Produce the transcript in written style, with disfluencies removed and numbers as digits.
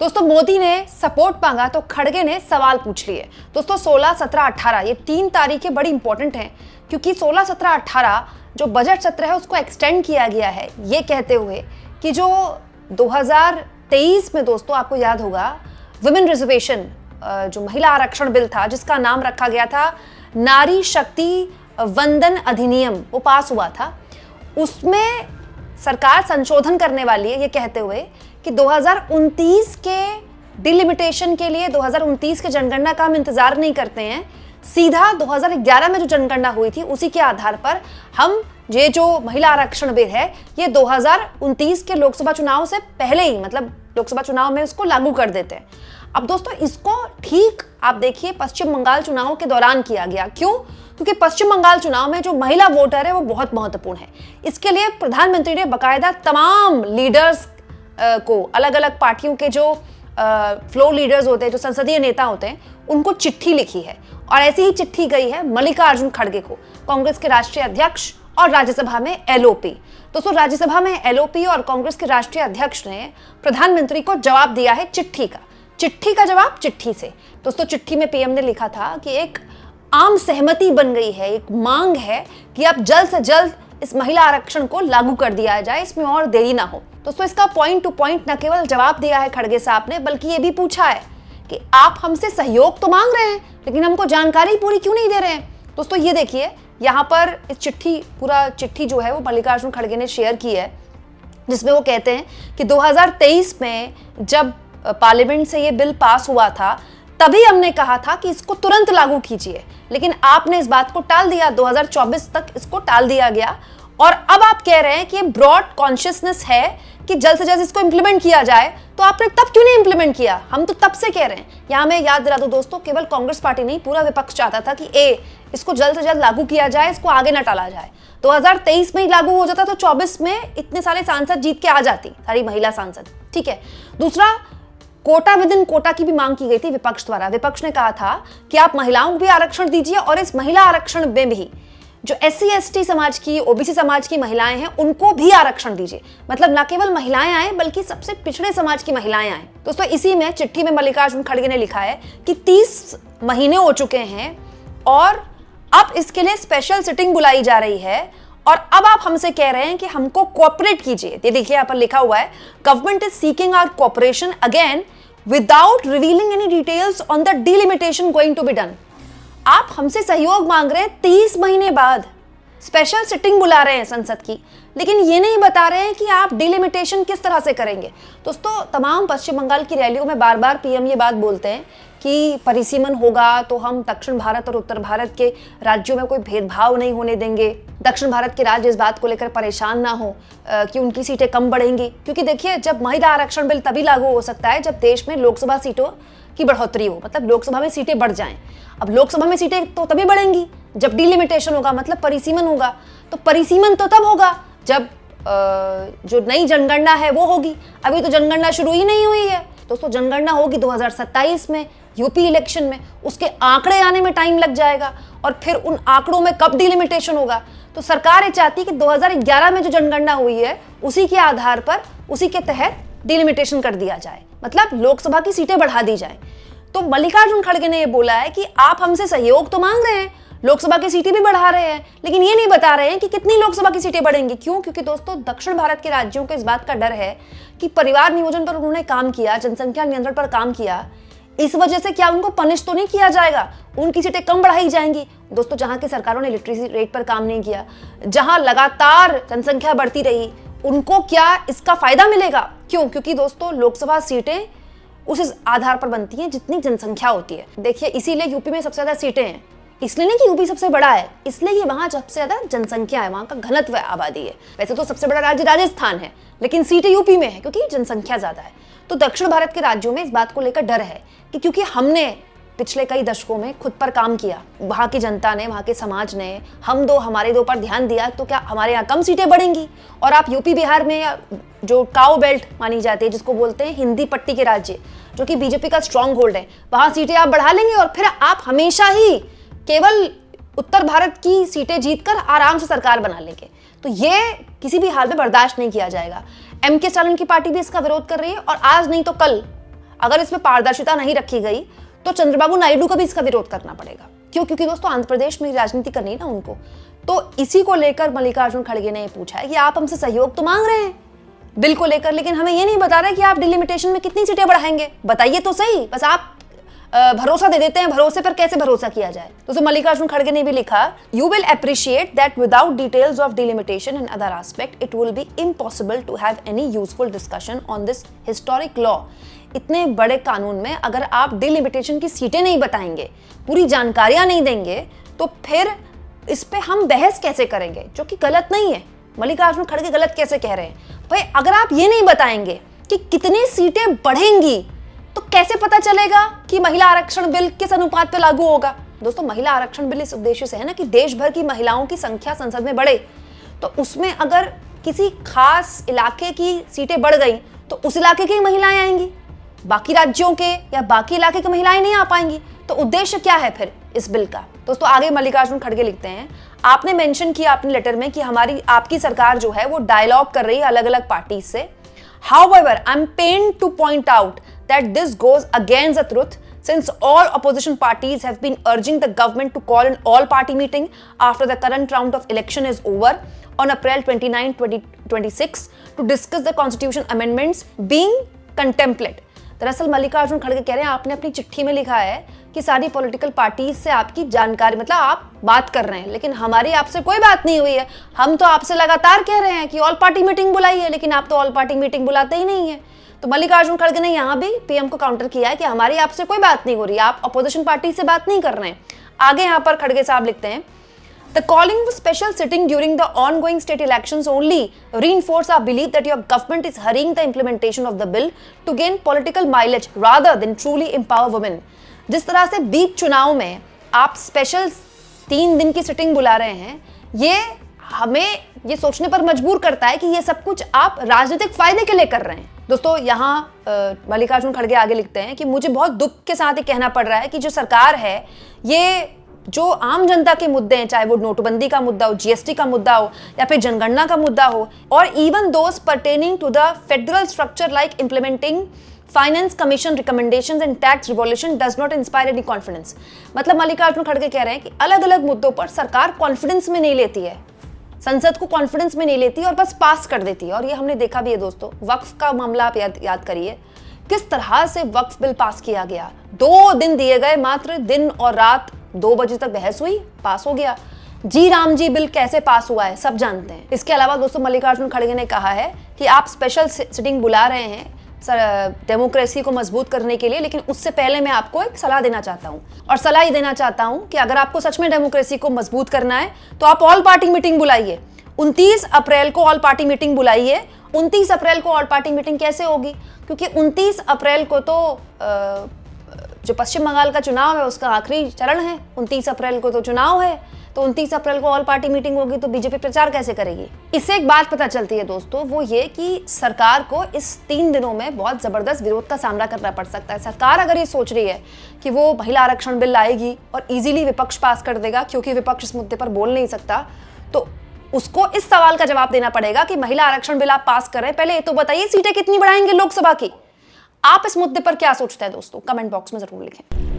दोस्तों मोदी ने सपोर्ट मांगा तो खड़गे ने सवाल पूछ लिए। दोस्तों 16, 17, 18 ये 3 तारीखें बड़ी इंपॉर्टेंट हैं, क्योंकि 16, 17, 18 जो बजट सत्र है उसको एक्सटेंड किया गया है, ये कहते हुए कि जो 2023 में दोस्तों आपको याद होगा वुमेन रिजर्वेशन जो महिला आरक्षण बिल था जिसका नाम रखा गया था नारी शक्ति वंदन अधिनियम, वो पास हुआ था। उसमें सरकार संशोधन करने वाली है ये कहते हुए कि 2029 के डिलिमिटेशन के लिए 2029 के जनगणना का हम इंतजार नहीं करते हैं, सीधा 2011 में जो जनगणना हुई थी उसी के आधार पर हम ये जो महिला आरक्षण बिल है ये 2029 के लोकसभा चुनाव से पहले ही, मतलब लोकसभा चुनाव में उसको लागू कर देते हैं। अब दोस्तों इसको ठीक आप देखिए पश्चिम बंगाल चुनाव के दौरान किया गया। क्यों? क्योंकि पश्चिम बंगाल चुनाव में जो महिला वोटर है वो बहुत महत्वपूर्ण है। इसके लिए प्रधानमंत्री ने बाकायदा तमाम लीडर्स को, अलग अलग पार्टियों के जो फ्लोर लीडर्स होते हैं, जो संसदीय नेता होते हैं, उनको चिट्ठी लिखी है और ऐसी ही चिट्ठी गई है मल्लिकार्जुन खड़गे को, कांग्रेस के राष्ट्रीय अध्यक्ष और राज्यसभा में एलओपी। दोस्तों राज्यसभा में एलओपी और कांग्रेस के राष्ट्रीय अध्यक्ष ने प्रधानमंत्री को जवाब दिया है चिट्ठी का जवाब चिट्ठी से। दोस्तों चिट्ठी में पीएम ने लिखा था कि एक आम सहमति बन गई है, एक मांग है कि अब जल्द से जल्द इस महिला आरक्षण को लागू कर दिया जाए, इसमें और देरी ना हो। दोस्तों इसका पॉइंट टू पॉइंट न केवल जवाब दिया है खड़गे साहब ने, बल्कि ये भी पूछा है कि आप हमसे सहयोग तो मांग रहे हैं लेकिन हमको जानकारी पूरी क्यों नहीं दे रहे हैं। दोस्तों ये देखिए यहाँ पर इस पूरा चिट्ठी जो है वो मल्लिकार्जुन खड़गे ने शेयर की है, जिसमें वो कहते हैं कि 2023 में जब पार्लियामेंट से ये बिल पास हुआ था तभी हमने कहा था कि इसको तुरंत लागू कीजिए, लेकिन आपने इस बात को टाल दिया, 2024 तक इसको टाल दिया गया और अब आप कह रहे हैं कि ब्रॉड कॉन्शियसनेस है कि जल्द से जल्द इसको इंप्लीमेंट किया जाए, तो आपने तब क्यों नहीं इंप्लीमेंट किया? हम तो तब से कह रहे हैं। यहाँ मैं याद दिला दूं दोस्तों, केवल कांग्रेस पार्टी नहीं पूरा विपक्ष चाहता था कि इसको जल्द से जल्द लागू किया जाए, इसको आगे न टाला जाए। 2023 में ही लागू हो जाता तो 24 में इतने सारे सांसद जीत के आ जाती, सारी महिला सांसद। ठीक है। दूसरा, कोटा विद इन कोटा की भी मांग की गई थी विपक्ष द्वारा। विपक्ष ने कहा था कि आप महिलाओं को भी आरक्षण दीजिए और इस महिला आरक्षण में भी जो SC ST समाज की, OBC समाज की महिलाएं हैं उनको भी आरक्षण दीजिए। मतलब न केवल महिलाएं आए बल्कि सबसे पिछड़े समाज की महिलाएं आए। दोस्तों इसी में चिट्ठी में मल्लिकार्जुन खड़गे ने लिखा है कि 30 महीने हो चुके हैं और अब इसके लिए स्पेशल सिटिंग बुलाई जा रही है और अब आप हमसे कह रहे हैं कि हमको कोऑपरेट कीजिए। ये देखिए यहाँ पर लिखा हुआ है, government is seeking our cooperation again without revealing any details on the delimitation going to be done. आप हमसे सहयोग मांग रहे हैं 30 महीने बाद, स्पेशल सिटिंग बुला रहे हैं संसद की, लेकिन ये नहीं बता रहे हैं कि आप डिलिमिटेशन किस तरह से करेंगे। दोस्तों तमाम पश्चिम बंगाल की रैलियों में बार बार पीएम ये बात बोलते हैं कि परिसीमन होगा तो हम दक्षिण भारत और उत्तर भारत के राज्यों में कोई भेदभाव नहीं होने देंगे। दक्षिण भारत के राज्य इस बात को लेकर परेशान ना हो कि उनकी सीटें कम बढ़ेंगी, क्योंकि देखिए जब महिला आरक्षण बिल तभी लागू हो सकता है जब देश में लोकसभा सीटों की बढ़ोतरी हो, मतलब लोकसभा में सीटें बढ़ जाएं। अब लोकसभा में सीटें तो तभी बढ़ेंगी जब डिलिमिटेशन होगा, मतलब परिसीमन होगा। तो परिसीमन तो तब होगा जब जो नई जनगणना है वो होगी। अभी तो जनगणना शुरू ही नहीं हुई है। दोस्तों जनगणना होगी 2027 में, यूपी इलेक्शन में, उसके आंकड़े आने में टाइम लग जाएगा और फिर उन आंकड़ों में कब डिलिमिटेशन होगा। तो सरकार ये चाहती है कि 2011 में जो जनगणना हुई है उसी के आधार पर, उसी के तहत डिलिमिटेशन कर दिया जाए, मतलब लोकसभा की सीटें बढ़ा दी जाए। तो मल्लिकार्जुन खड़गे ने ये बोला है कि आप हमसे सहयोग तो मांग रहे हैं, लोकसभा की सीटें भी बढ़ा रहे हैं, लेकिन ये नहीं बता रहे हैं कि कितनी लोकसभा की सीटें बढ़ेंगी। क्यों? क्योंकि दोस्तों दक्षिण भारत के राज्यों को इस बात का डर है कि परिवार नियोजन पर उन्होंने काम किया, जनसंख्या नियंत्रण पर काम किया, इस वजह से क्या उनको पनिश तो नहीं किया जाएगा, उनकी सीटें कम बढ़ाई जाएंगी। दोस्तों जहां की सरकारों ने लिटरेसी रेट पर काम नहीं किया, जहां लगातार जनसंख्या बढ़ती रही, उनको क्या इसका फायदा मिलेगा? क्यों? क्योंकि दोस्तों लोकसभा सीटें उस आधार पर बनती हैं जितनी जनसंख्या होती है। देखिए इसीलिए यूपी में सबसे ज्यादा सीटें हैं, इसलिए नहीं कि यूपी सबसे बड़ा है, इसलिए कि वहां सबसे ज्यादा जनसंख्या है, वहां का घनत्व आबादी है। वैसे तो सबसे बड़ा राज्य राजस्थान है, लेकिन सीटें यूपी में है क्योंकि जनसंख्या ज्यादा है। तो दक्षिण भारत के राज्यों में इस बात को लेकर डर है कि क्योंकि हमने पिछले कई दशकों में खुद पर काम किया, वहां की जनता ने, वहां के समाज ने हम दो हमारे दो पर ध्यान दिया, तो क्या हमारे यहाँ कम सीटें बढ़ेंगी? और आप यूपी बिहार में जो काउ बेल्ट मानी जाती है, जिसको बोलते हैं हिंदी पट्टी के राज्य, जो कि बीजेपी का स्ट्रॉन्ग होल्ड है, वहां सीटें आप बढ़ा लेंगे और फिर आप हमेशा ही केवल उत्तर भारत की सीटें जीतकर आराम से सरकार बना लेंगे। तो ये किसी भी हाल में बर्दाश्त नहीं किया जाएगा। एम के स्टालिन की पार्टी भी इसका विरोध कर रही है और आज नहीं तो कल अगर इसमें पारदर्शिता नहीं रखी गई तो चंद्रबाबू नायडू को भी इसका विरोध करना पड़ेगा। क्यों? क्योंकि दोस्तों आंध्र प्रदेश में राजनीति करनी है ना उनको। तो इसी को लेकर मल्लिकार्जुन खड़गे ने पूछा है कि आप हमसे सहयोग तो मांग रहे हैं बिल को लेकर, लेकिन हमें ये नहीं बता रहे कि आप डिलिमिटेशन में कितनी सीटें बढ़ाएंगे, बताइए तो सही। बस आप भरोसा दे देते हैं, भरोसे पर कैसे भरोसा किया जाए। तो मल्लिकार्जुन खड़गे ने भी लिखा, you will appreciate that without details of delimitation and other aspect it will be impossible to have any useful discussion on this historic law. इतने बड़े कानून में अगर आप डिलिमिटेशन की सीटें नहीं बताएंगे, पूरी जानकारियां नहीं देंगे, तो फिर इस पे हम बहस कैसे करेंगे, जो कि गलत नहीं है। मल्लिकार्जुन खड़गे गलत कैसे कह रहे हैं? भाई अगर आप ये नहीं बताएंगे कि कितनी सीटें बढ़ेंगी तो कैसे पता चलेगा कि महिला आरक्षण बिल किस अनुपात पर लागू होगा? दोस्तों महिला आरक्षण बिल इस उद्देश्य से है ना कि देश भर की महिलाओं की संख्या संसद में बढ़े, तो उसमें अगर किसी खास इलाके की सीटें बढ़ गई तो उस इलाके की महिलाएं आएंगी, बाकी राज्यों के या बाकी इलाके की महिलाएं नहीं आ पाएंगी। तो उद्देश्य क्या है फिर इस बिल का? दोस्तों आगे मल्लिकार्जुन खड़गे लिखते हैं, आपने मेंशन किया अपने लेटर में कि आपकी सरकार जो है वो डायलॉग कर रही है अलग अलग पार्टी से। However, I'm pained to point out that this goes against the truth, since all opposition parties have been urging the government to call an all-party meeting after the current round of election is over on April 29, 2026 to discuss the constitution amendments being contemplated. दरअसल मल्लिकार्जुन खड़गे कह रहे हैं, आपने अपनी चिट्ठी में लिखा है कि सारी पॉलिटिकल पार्टीज से आपकी जानकारी, मतलब आप बात कर रहे हैं, लेकिन हमारी आपसे कोई बात नहीं हुई है। हम तो आपसे लगातार कह रहे हैं कि ऑल पार्टी मीटिंग बुलाई है, लेकिन आप तो ऑल पार्टी मीटिंग बुलाते ही नहीं है। तो मल्लिकार्जुन खड़गे ने यहाँ भी पीएम को काउंटर किया है कि हमारी आपसे कोई बात नहीं हो रही, आप अपोजिशन पार्टी से बात नहीं कर रहे हैं। आगे यहाँ पर खड़गे साहब लिखते हैं, The calling for special sitting during the ongoing state elections only reinforce our belief that your government is hurrying the implementation of the bill to gain political mileage rather than truly empower women. जिस तरह से बीच चुनाव में आप special 3 दिन की sitting बुला रहे हैं, ये हमें ये सोचने पर मजबूर करता है कि ये सब कुछ आप राजनीतिक फायदे के लिए कर रहे हैं। दोस्तों यहाँ मल्लिकार्जुन खड़गे आगे लिखते हैं कि मुझे बहुत दुख के साथ ये कहना पड़ रहा है कि जो सरकार है, ये जो आम जनता के मुद्दे हैं, चाहे वो नोटबंदी का मुद्दा हो, जीएसटी का मुद्दा हो या फिर जनगणना का मुद्दा हो, और even those pertaining to the federal structure like implementing finance commission recommendations and tax revolution does not inspire any confidence. मतलब मल्लिकार्जुन खड़गे कह रहे हैं कि अलग अलग मुद्दों पर सरकार कॉन्फिडेंस में नहीं लेती है, संसद को कॉन्फिडेंस में नहीं लेती और बस पास कर देती है। और ये हमने देखा भी है दोस्तों, वक्फ का मामला आप याद करिए, किस तरह से वक्फ बिल पास किया गया। 2 दिन दिए गए, मात्र दिन और रात 2 बजे तक बहस हुई, पास हो गया। जी राम जी बिल कैसे पास हुआ है सब जानते हैं। इसके अलावा दोस्तों मल्लिकार्जुन खड़गे ने कहा है कि आप स्पेशल सिटिंग बुला रहे हैं डेमोक्रेसी को मजबूत करने के लिए, लेकिन उससे पहले मैं आपको एक सलाह देना चाहता हूं, और सलाह ये देना चाहता हूं कि अगर आपको सच में डेमोक्रेसी को मजबूत करना है तो आप ऑल पार्टी मीटिंग बुलाइए। 29 अप्रैल को ऑल पार्टी मीटिंग बुलाइए। 29 अप्रैल को ऑल पार्टी मीटिंग कैसे होगी? क्योंकि 29 अप्रैल को तो जो पश्चिम बंगाल का चुनाव है उसका आखिरी चरण है। 29 अप्रैल को तो चुनाव है, तो 29 अप्रैल को ऑल पार्टी मीटिंग होगी, तो बीजेपी प्रचार कैसे करेगी? इससे एक बात पता चलती है दोस्तों, वो ये कि सरकार को इस 3 दिनों में बहुत जबरदस्त विरोध का सामना करना पड़ सकता है। सरकार अगर ये सोच रही है कि वो महिला आरक्षण बिल लाएगी और इजीली विपक्ष पास कर देगा, क्योंकि विपक्ष इस मुद्दे पर बोल नहीं सकता, तो उसको इस सवाल का जवाब देना पड़ेगा कि महिला आरक्षण बिल आप पास कर रहे हैं, पहले ये तो बताइए सीटें कितनी बढ़ाएंगे लोकसभा की। आप इस मुद्दे पर क्या सोचते हैं दोस्तों? कमेंट बॉक्स में जरूर लिखें।